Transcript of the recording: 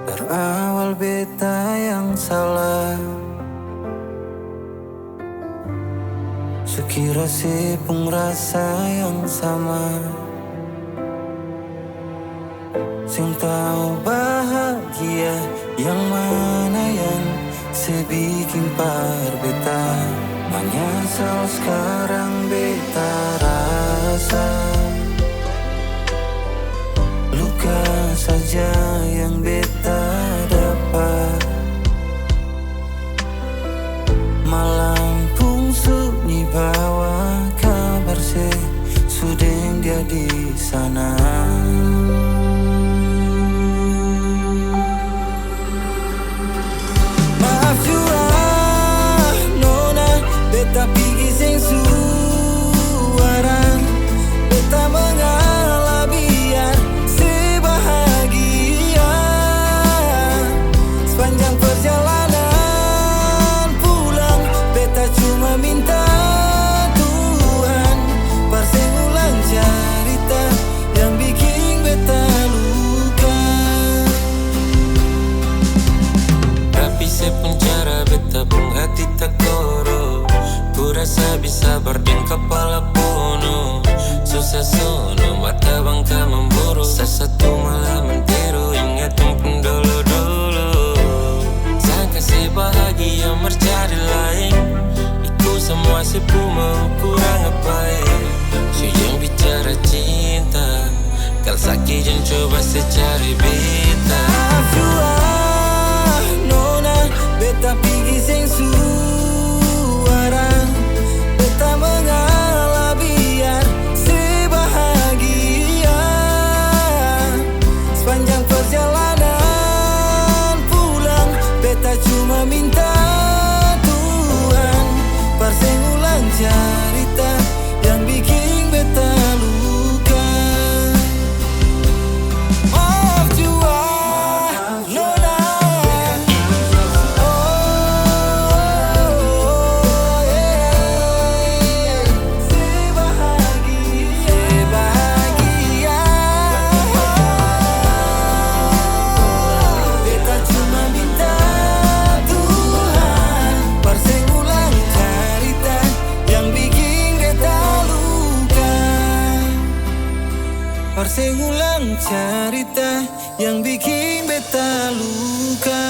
Berawal beta yang salah, sekira sepung rasa yang sama. Sing tahu bahagia yang mana yang sebikin par beta. Menyesal sekarang beta rasa, luka saja yang beta dapat. Malam pun sunyi bawa kabar sudeng dia di sana. Maaf jua nona, beta pigi sing suara. Beta mengalah biar sebahagia. Sepanjang perjalanan pulang, beta cuma minta Tuhan parseng ulang cerita yang bikin beta luka. Tapi sepun cara beta pun hati tak koro. Ku rasa bisa berdin kepala penuh. Susah sono mata bangka memburu. Satu malam mentero ingat pun dulu-dulu. Sangka sebahagia mercari lain. Itu semua sepu mau kurang apa ya. So yang bicara cinta, kal sakit jangan coba secari beta. Maaf jua nona, beta pigi sing suara. Beta mengalah biar sebahagia. Sepanjang perjalanan pulang, beta cuma minta Tuhan parseng ulang cerita yang bikin beta luka. Maaf jua nona, sebahagia. Beta cuma minta Tuhan parseng ulang cerita yang bikin beta luka. Parseng ulang cerita yang bikin beta luka.